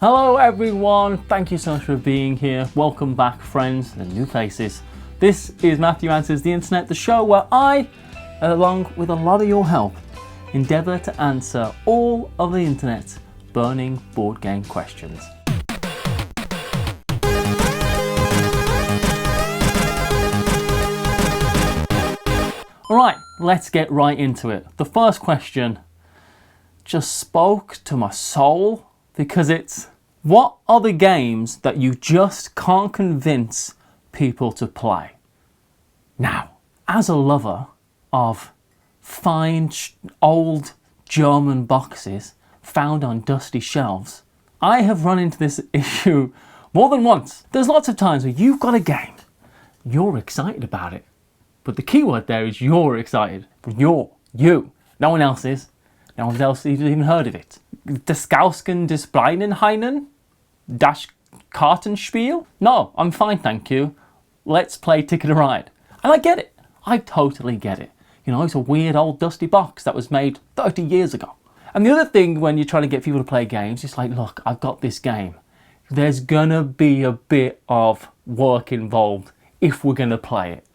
Hello everyone, thank you so much for being here. Welcome back friends and new faces. This is Matthew Answers the Internet, the show where I, along with a lot of your help, endeavour to answer all of the internet's burning board game questions. Alright, let's get right into it. The first question just spoke to my soul because it's, what are the games that you just can't convince people to play? Now, as a lover of fine old German boxes found on dusty shelves, I have run into this issue more than once. There's lots of times where you've got a game, you're excited about it, but the key word there is you're excited. You. No one else is. No one else has even heard of it. Des Gausken des Breinenheinen? Das Kartenspiel? No, I'm fine, thank you. Let's play Ticket to Ride. And I get it. I totally get it. You know, it's a weird old dusty box that was made 30 years ago. And the other thing when you're trying to get people to play games, it's like, look, I've got this game. There's gonna be a bit of work involved if we're gonna play it.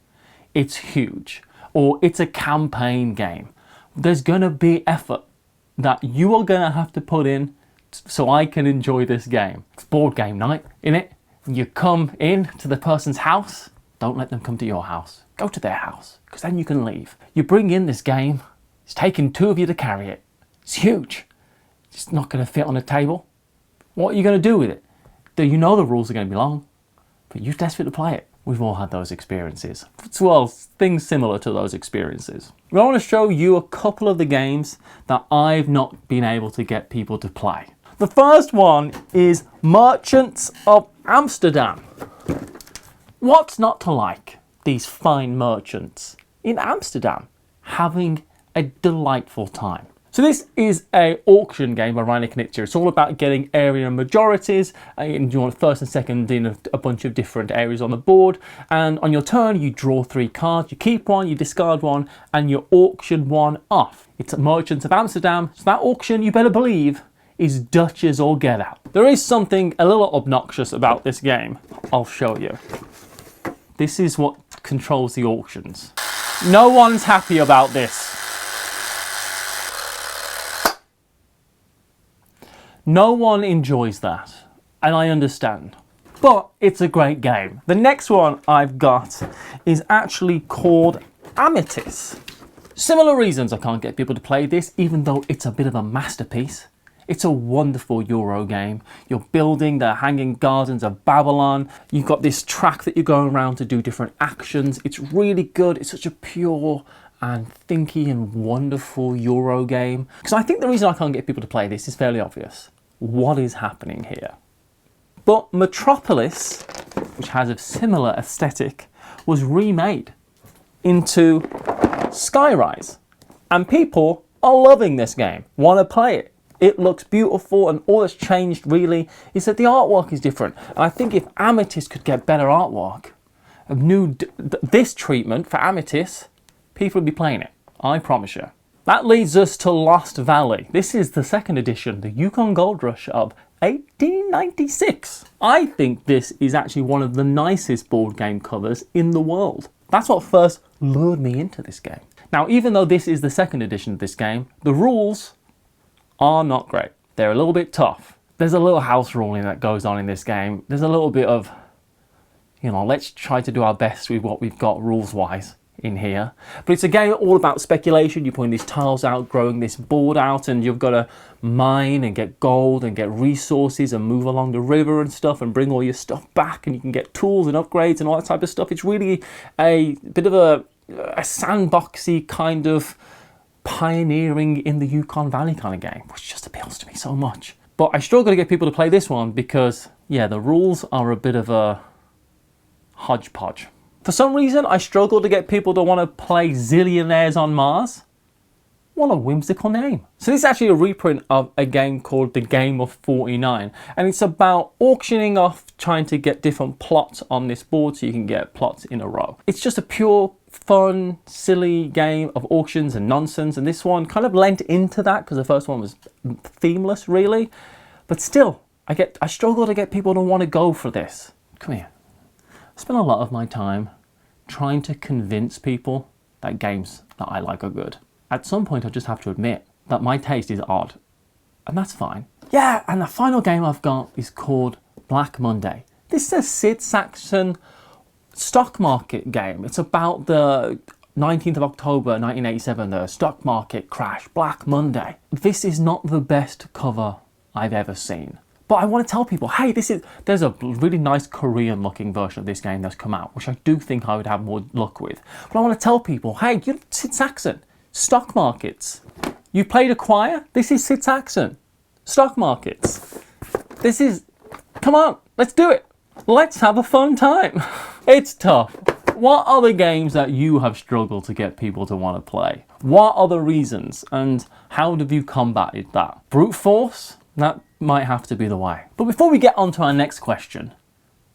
It's huge. Or it's a campaign game. There's gonna be effort that you are gonna have to put in so I can enjoy this game. It's board game night, innit? You come in to the person's house, don't let them come to your house. Go to their house, because then you can leave. You bring in this game, it's taking two of you to carry it. It's huge. It's not gonna fit on a table. What are you gonna do with it? You know the rules are gonna be long, but you're desperate to play it. We've all had those experiences. Well, things similar to those experiences. I want to show you a couple of the games that I've not been able to get people to play. The first one is Merchants of Amsterdam. What's not to like these fine merchants in Amsterdam having a delightful time? So this is an auction game by Reiner Knizia. It's all about getting area majorities, and you want first and second in a bunch of different areas on the board. And on your turn, you draw 3 cards, you keep one, you discard one, and you auction one off. It's Merchants of Amsterdam, so that auction, you better believe, is Dutch as all get out. There is something a little obnoxious about this game. I'll show you. This is what controls the auctions. No one's happy about this. No one enjoys that, and I understand, but it's a great game. The next one I've got is actually called Amitis. Similar reasons I can't get people to play this, even though it's a bit of a masterpiece. It's a wonderful Euro game. You're building the Hanging Gardens of Babylon. You've got this track that you're going around to do different actions. It's really good. It's such a pure and thinky and wonderful Euro game. Because I think the reason I can't get people to play this is fairly obvious. What is happening here? But Metropolis, which has a similar aesthetic, was remade into Skyrise. And people are loving this game, want to play it. It looks beautiful, and all that's changed really is that the artwork is different. And I think if Amitis could get better artwork, this treatment for Amitis, people would be playing it, I promise you. That leads us to Lost Valley. This is the second edition, the Yukon Gold Rush of 1896. I think this is actually one of the nicest board game covers in the world. That's what first lured me into this game. Now, even though this is the second edition of this game, the rules are not great. They're a little bit tough. There's a little house ruling that goes on in this game. There's a little bit of, you know, let's try to do our best with what we've got rules-wise in here. But it's a game all about speculation. You're putting these tiles out, growing this board out, and you've got to mine and get gold and get resources and move along the river and stuff and bring all your stuff back, and you can get tools and upgrades and all that type of stuff. It's really a bit of a sandboxy kind of pioneering in the Yukon Valley kind of game, which just appeals to me so much. But I struggle to get people to play this one because, yeah, the rules are a bit of a hodgepodge. For some reason, I struggle to get people to want to play Zillionaires on Mars. What a whimsical name. So this is actually a reprint of a game called The Game of 49. And it's about auctioning off, trying to get different plots on this board so you can get plots in a row. It's just a pure, fun, silly game of auctions and nonsense. And this one kind of lent into that because the first one was themeless, really. But still, I struggle to get people to want to go for this. Come here. I spend a lot of my time trying to convince people that games that I like are good. At some point, I just have to admit that my taste is odd, and that's fine. Yeah, and the final game I've got is called Black Monday. This is a Sid Saxon stock market game. It's about the 19th of October 1987, the stock market crash, Black Monday. This is not the best cover I've ever seen. But I want to tell people, hey, there's a really nice Korean looking version of this game that's come out, which I do think I would have more luck with. But I want to tell people, hey, you're Sid Saxon, stock markets. You played Acquire? This is Sid Saxon, stock markets. Come on, let's do it. Let's have a fun time. It's tough. What are the games that you have struggled to get people to want to play? What are the reasons, and how have you combated that? Brute force? That might have to be the way. But before we get on to our next question,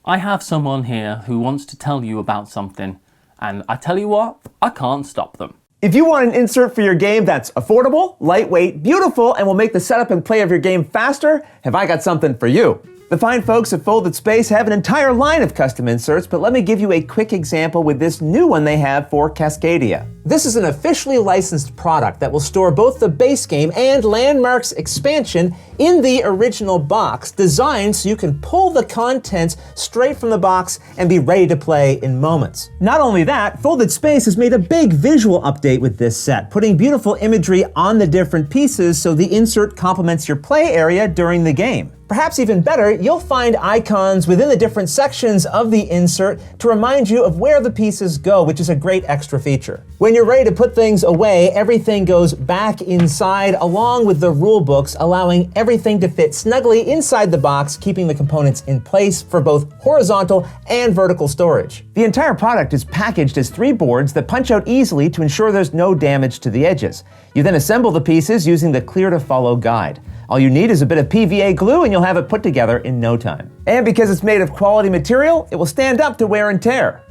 I have someone here who wants to tell you about something, and I tell you what, I can't stop them. If you want an insert for your game that's affordable, lightweight, beautiful, and will make the setup and play of your game faster, have I got something for you. The fine folks at Folded Space have an entire line of custom inserts, but let me give you a quick example with this new one they have for Cascadia. This is an officially licensed product that will store both the base game and Landmark's expansion in the original box, designed so you can pull the contents straight from the box and be ready to play in moments. Not only that, Folded Space has made a big visual update with this set, putting beautiful imagery on the different pieces so the insert complements your play area during the game. Perhaps even better, you'll find icons within the different sections of the insert to remind you of where the pieces go, which is a great extra feature. When you're ready to put things away, everything goes back inside along with the rule books, allowing everything to fit snugly inside the box, keeping the components in place for both horizontal and vertical storage. The entire product is packaged as 3 boards that punch out easily to ensure there's no damage to the edges. You then assemble the pieces using the Clear to Follow guide. All you need is a bit of PVA glue and you'll have it put together in no time. And because it's made of quality material, it will stand up to wear and tear.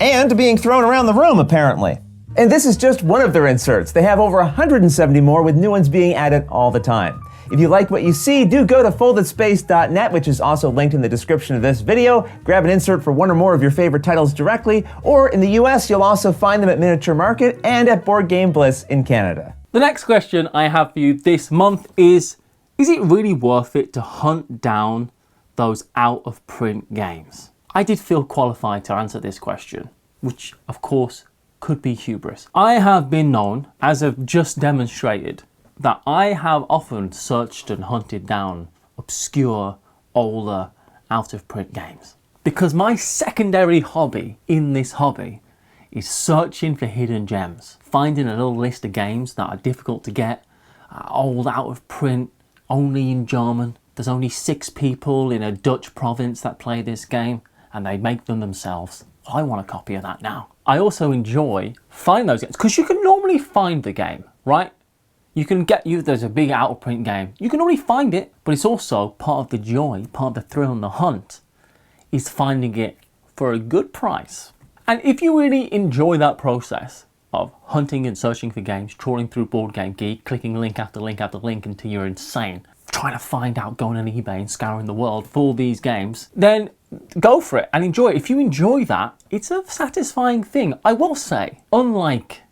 And being thrown around the room, apparently. And this is just one of their inserts. They have over 170 more, with new ones being added all the time. If you like what you see, do go to foldedspace.net, which is also linked in the description of this video. Grab an insert for one or more of your favorite titles directly, or in the US, you'll also find them at Miniature Market and at Board Game Bliss in Canada. The next question I have for you this month is it really worth it to hunt down those out-of-print games? I did feel qualified to answer this question, which of course could be hubris. I have been known, as I've just demonstrated, that I have often searched and hunted down obscure, older, out-of-print games. Because my secondary hobby in this hobby is searching for hidden gems, finding a little list of games that are difficult to get, old, out of print, only in German. There's only 6 people in a Dutch province that play this game, and they make them themselves. I want a copy of that now. I also enjoy finding those games, because you can normally find the game, right? There's a big out of print game, you can already find it, but it's also part of the joy, part of the thrill and the hunt, is finding it for a good price. And if you really enjoy that process of hunting and searching for games, trawling through Board Game Geek, clicking link after link after link until you're insane, trying to find out, going on eBay and scouring the world for all these games, then go for it and enjoy it. If you enjoy that, it's a satisfying thing. I will say, unlike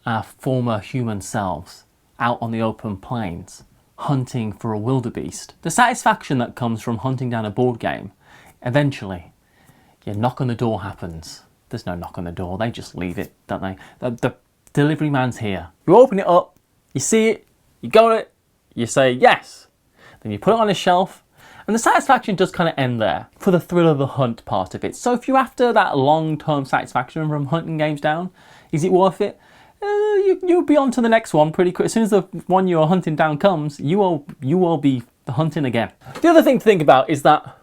our former human selves out on the open plains, hunting for a wildebeest, the satisfaction that comes from hunting down a board game, eventually, your knock on the door happens. There's no knock on the door, they just leave it, don't they? The delivery man's here. You open it up, you see it, you got it, you say yes. Then you put it on a shelf, and the satisfaction does kind of end there for the thrill of the hunt part of it. So if you're after that long-term satisfaction from hunting games down, is it worth it? You'll be on to the next one pretty quick. As soon as the one you're hunting down comes, you will be hunting again. The other thing to think about is that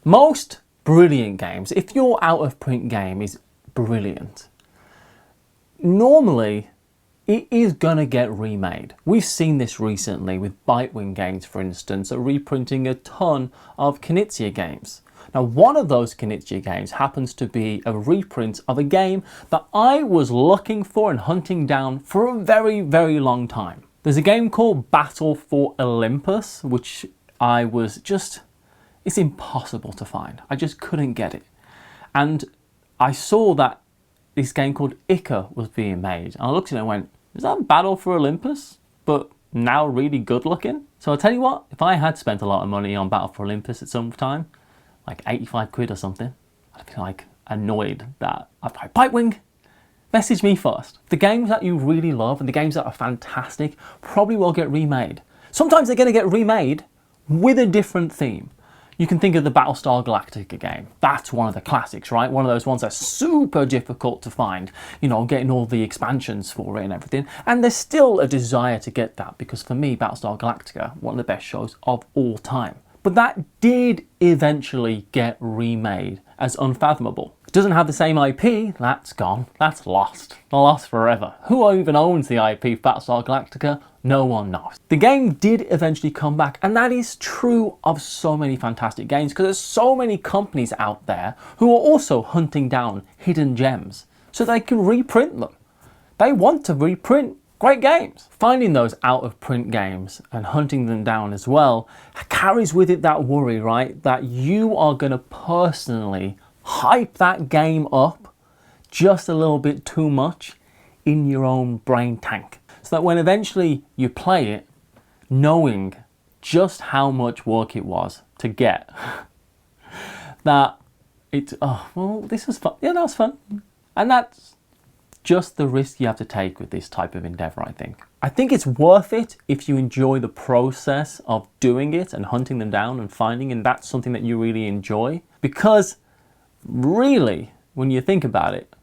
most brilliant games, if your out-of-print game is brilliant, normally it is gonna get remade. We've seen this recently with Bitewing Games, for instance, are reprinting a ton of Knizia games. Now, one of those Knizia games happens to be a reprint of a game that I was looking for and hunting down for a very, very long time. There's a game called Battle for Olympus, which it's impossible to find. I just couldn't get it. And I saw that this game called Ica was being made. And I looked at it and went, is that Battle for Olympus? But now really good looking? So I'll tell you what, if I had spent a lot of money on Battle for Olympus at some time, like 85 quid or something, I'd be like annoyed that I've tried Bitewing. Message me first. The games that you really love and the games that are fantastic probably will get remade. Sometimes they're going to get remade with a different theme. You can think of the Battlestar Galactica game. That's one of the classics, right? One of those ones that's super difficult to find, you know, getting all the expansions for it and everything. And there's still a desire to get that because for me, Battlestar Galactica, one of the best shows of all time. But that did eventually get remade as Unfathomable. It doesn't have the same IP, that's gone, that's lost forever. Who even owns the IP of Battlestar Galactica? No one knows. The game did eventually come back, and that is true of so many fantastic games because there's so many companies out there who are also hunting down hidden gems so they can reprint them. They want to reprint great games. Finding those out of print games and hunting them down as well carries with it that worry, right? That you are going to personally hype that game up just a little bit too much in your own brain tank. So that when eventually you play it, knowing just how much work it was to get, that it's, oh, well, this was fun. Yeah, that was fun. And that's just the risk you have to take with this type of endeavor, I think. I think it's worth it if you enjoy the process of doing it and hunting them down and finding, and that's something that you really enjoy. Because really, when you think about it,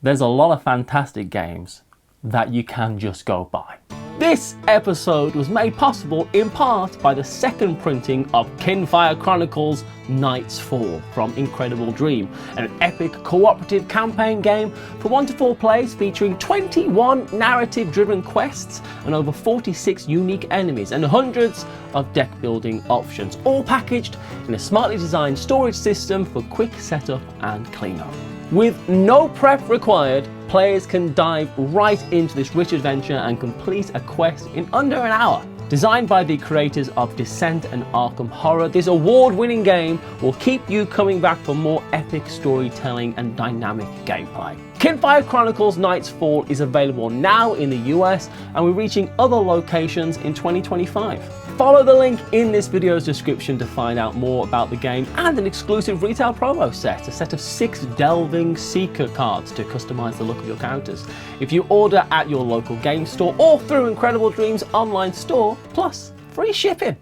there's a lot of fantastic games that you can just go buy. This episode was made possible in part by the second printing of Kinfire Chronicles Night's Fall from Incredible Dream, an epic cooperative campaign game for 1 to 4 players featuring 21 narrative-driven quests and over 46 unique enemies and hundreds of deck-building options, all packaged in a smartly designed storage system for quick setup and cleanup. With no prep required, players can dive right into this rich adventure and complete a quest in under an hour. Designed by the creators of Descent and Arkham Horror, this award-winning game will keep you coming back for more epic storytelling and dynamic gameplay. Kinfire Chronicles Night's Fall is available now in the US, and we're reaching other locations in 2025. Follow the link in this video's description to find out more about the game and an exclusive retail promo set, a set of 6 Delving Seeker cards to customize the look of your characters. If you order at your local game store or through Incredible Dreams online store, plus free shipping.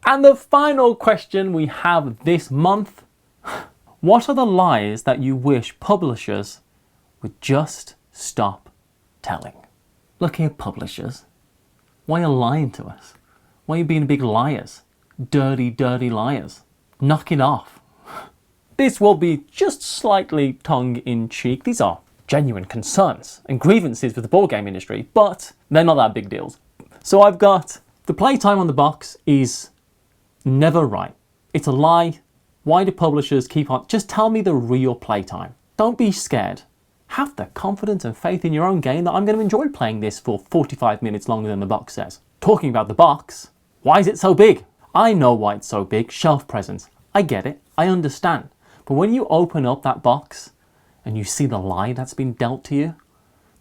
And the final question we have this month, what are the lies that you wish publishers would just stop telling? Look here, publishers, why are you lying to us? Why are you being big liars? Dirty, dirty liars. Knock it off. This will be just slightly tongue-in-cheek. These are genuine concerns and grievances with the board game industry, but they're not that big deals. So I've got the playtime on the box is never right. It's a lie. Why do publishers keep on? Just tell me the real playtime. Don't be scared. Have the confidence and faith in your own game that I'm going to enjoy playing this for 45 minutes longer than the box says. Talking about the box, why is it so big? I know why it's so big, shelf presence. I get it, I understand. But when you open up that box and you see the lie that's been dealt to you,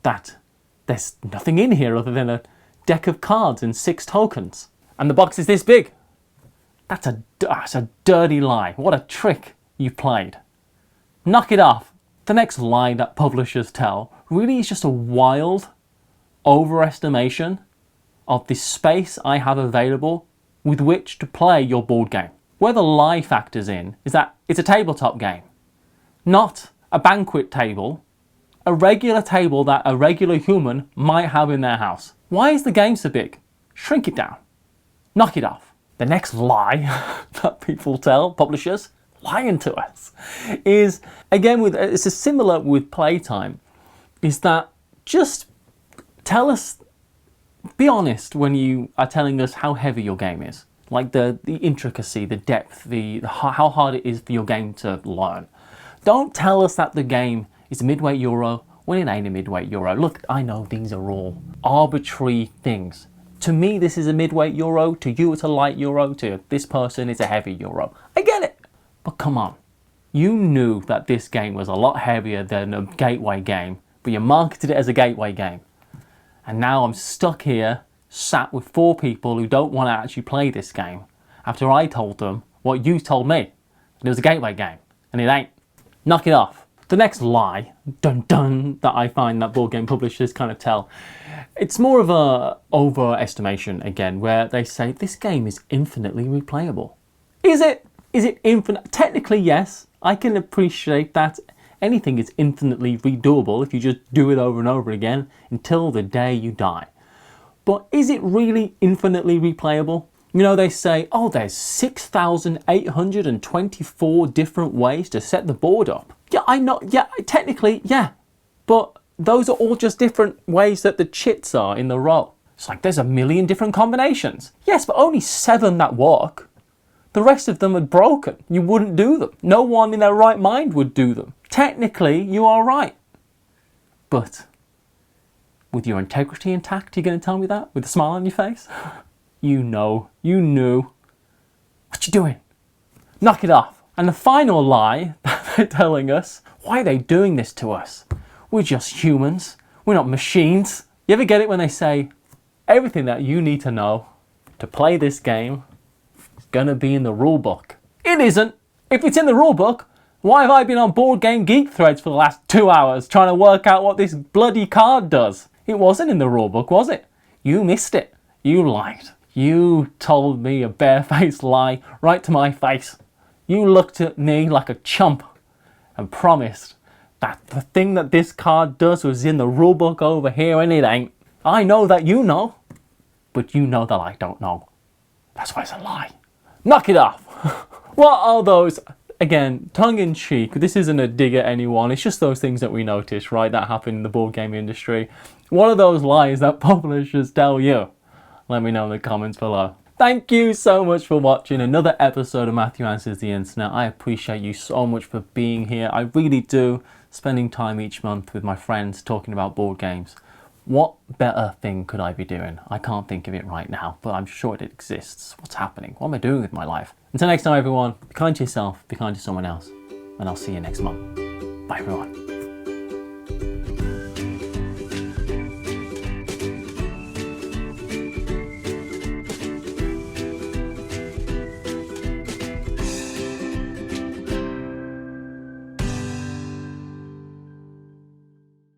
that there's nothing in here other than a deck of cards and 6 tokens, and the box is this big, that's a dirty lie. What a trick you played. Knock it off. The next lie that publishers tell really is just a wild overestimation of the space I have available with which to play your board game. Where the lie factors in is that it's a tabletop game, not a banquet table, a regular table that a regular human might have in their house. Why is the game so big? Shrink it down. Knock it off. The next lie that people tell, publishers, lying to us, is, again, it's a similar with playtime, is that just tell us, be honest when you are telling us how heavy your game is. Like the intricacy, the depth, how hard it is for your game to learn. Don't tell us that the game is a midweight euro when it ain't a midweight euro. Look, I know these are all arbitrary things. To me, this is a midweight Euro. To you, it's a light Euro. To this person, it's a heavy Euro. I get it. But come on. You knew that this game was a lot heavier than a gateway game, but you marketed it as a gateway game. And now I'm stuck here, sat with 4 people who don't want to actually play this game, after I told them what you told me. It was a gateway game, and it ain't. Knock it off. The next lie, dun dun, that I find that board game publishers kind of tell, it's more of a overestimation again, where they say this game is infinitely replayable. Is it? Is it infinite? Technically, yes. I can appreciate that. Anything is infinitely redoable if you just do it over and over again until the day you die. But is it really infinitely replayable? You know, they say, oh, there's 6,824 different ways to set the board up. Yeah, I know. Yeah, technically, yeah. But those are all just different ways that the chits are in the row. It's like there's a million different combinations. Yes, but only 7 that work. The rest of them are broken. You wouldn't do them. No one in their right mind would do them. Technically, you are right. But with your integrity intact, you're going to tell me that? With a smile on your face? You know. You knew. What you doing? Knock it off. And the final lie that they're telling us, why are they doing this to us? We're just humans. We're not machines. You ever get it when they say, everything that you need to know to play this game is going to be in the rule book? It isn't. If it's in the rule book, why have I been on Board Game Geek threads for the last 2 hours trying to work out what this bloody card does? It wasn't in the rule book, was it? You missed it. You lied. You told me a barefaced lie right to my face. You looked at me like a chump and promised that the thing that this card does was in the rule book over here, and it ain't. I know that you know, but you know that I don't know. That's why it's a lie. Knock it off. What are those? Again, tongue-in-cheek, this isn't a dig at anyone, it's just those things that we notice, right, that happen in the board game industry. What are those lies that publishers tell you? Let me know in the comments below. Thank you so much for watching another episode of Matthew Answers the Internet. I appreciate you so much for being here. I really do. Spending time each month with my friends talking about board games. What better thing could I be doing? I can't think of it right now, but I'm sure it exists. What's happening? What am I doing with my life? Until next time, everyone, be kind to yourself, be kind to someone else, and I'll see you next month. Bye, everyone.